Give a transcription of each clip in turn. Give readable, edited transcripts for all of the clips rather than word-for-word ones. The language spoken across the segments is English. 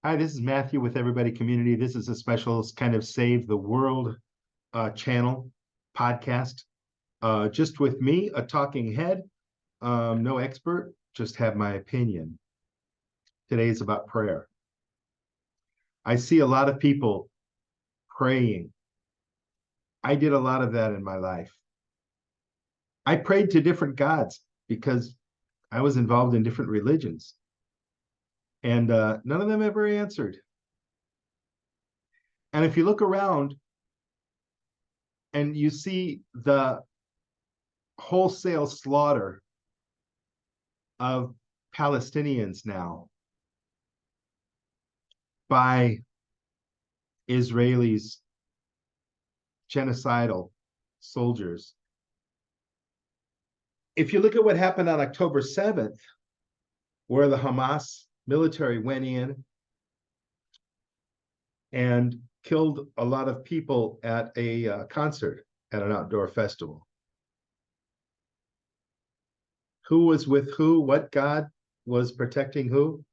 Hi, this is Matthew with Everybody Community. This is a special kind of Save the World channel podcast. Just with me, a talking head, no expert, just have my opinion. Today is about prayer. I see a lot of people praying. I did a lot of that in my life. I prayed to different gods because I was involved in different religions, and none of them ever answered. And if you look around and you see the wholesale slaughter of Palestinians now by Israelis, genocidal soldiers. If you look at what happened on October 7th, where the Hamas military went in and killed a lot of people at a concert at an outdoor festival. Who was with who? What God was protecting who?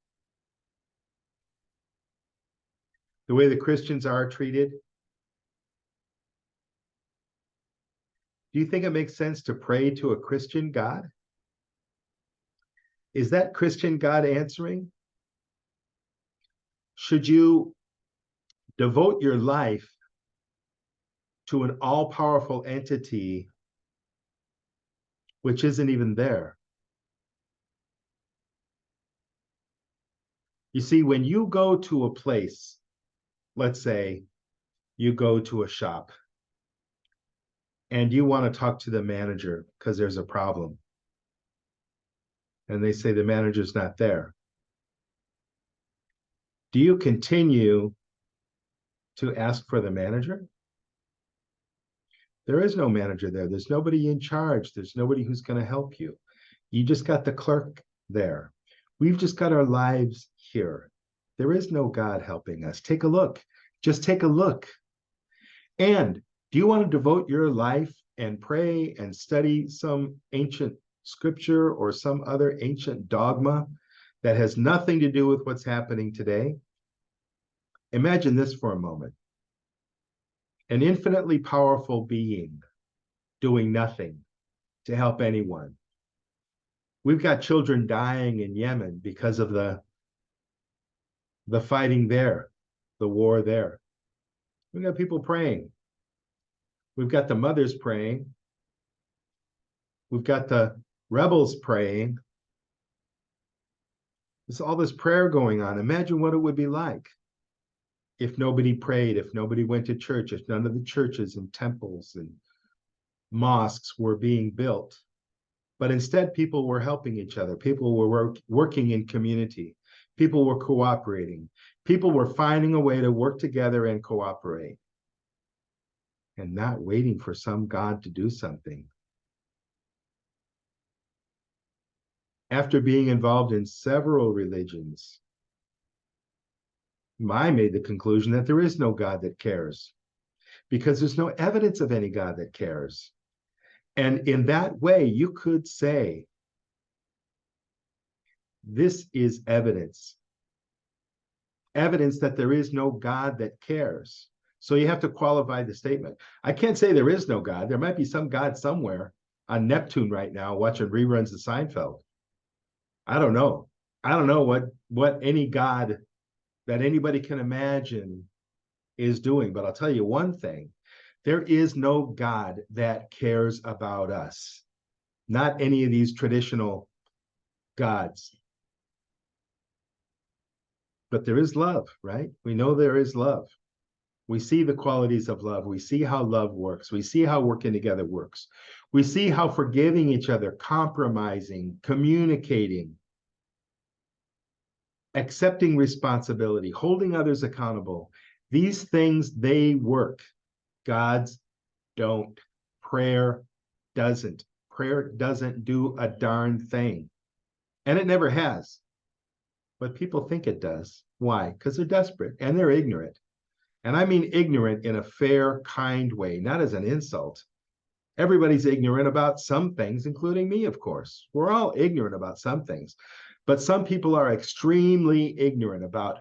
The way the Christians are treated. Do you think it makes sense to pray to a Christian God? Is that Christian God answering? Should you devote your life to an all-powerful entity which isn't even there? You see, when you go to a place, let's say you go to a shop and you want to talk to the manager because there's a problem, and they say the manager's not there. Do you continue to ask for the manager? There is no manager there. There's nobody in charge. There's nobody who's going to help you. You just got the clerk there. We've just got our lives here. There is no God helping us. Take a look. Just take a look. And do you want to devote your life and pray and study some ancient scripture or some other ancient dogma that has nothing to do with what's happening today? Imagine this for a moment. An infinitely powerful being doing nothing to help anyone. We've got children dying in Yemen because of the fighting there, the war there. We've got people praying. We've got the mothers praying. We've got the rebels praying. There's all this prayer going on. Imagine what it would be like if nobody prayed, if nobody went to church, if none of the churches and temples and mosques were being built. But instead, people were helping each other. People were working in community. People were cooperating. People were finding a way to work together and cooperate and not waiting for some God to do something. After being involved in several religions, I made the conclusion that there is no God that cares because there's no evidence of any God that cares. And in that way, you could say, this is evidence that there is no God that cares. So you have to qualify the statement. I can't say there is no God. There might be some God somewhere on Neptune right now watching reruns of Seinfeld. I don't know. I don't know what any God that anybody can imagine is doing. But I'll tell you one thing. There is no God that cares about us. Not any of these traditional gods. But there is love, right? We know there is love. We see the qualities of love. We see how love works. We see how working together works. We see how forgiving each other, compromising, communicating, accepting responsibility, holding others accountable. These things, they work. God's don't. Prayer doesn't. Prayer doesn't do a darn thing. And it never has. But people think it does. Why? Because they're desperate and they're ignorant. And I mean ignorant in a fair, kind way, not as an insult. Everybody's ignorant about some things, including me, of course. We're all ignorant about some things. But some people are extremely ignorant about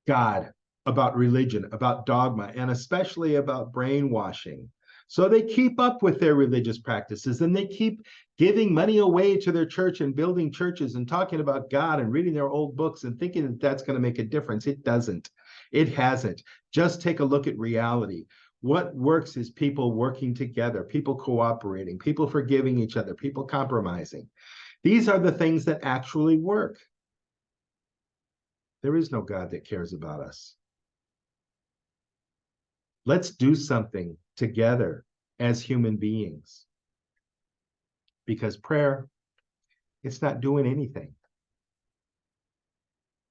God, about religion, about dogma, and especially about brainwashing. So they keep up with their religious practices and they keep giving money away to their church and building churches and talking about God and reading their old books and thinking that that's going to make a difference. It doesn't. It hasn't. Just take a look at reality. What works is people working together, people cooperating, people forgiving each other, people compromising. These are the things that actually work. There is no God that cares about us. Let's do something together as human beings. Because prayer, it's not doing anything.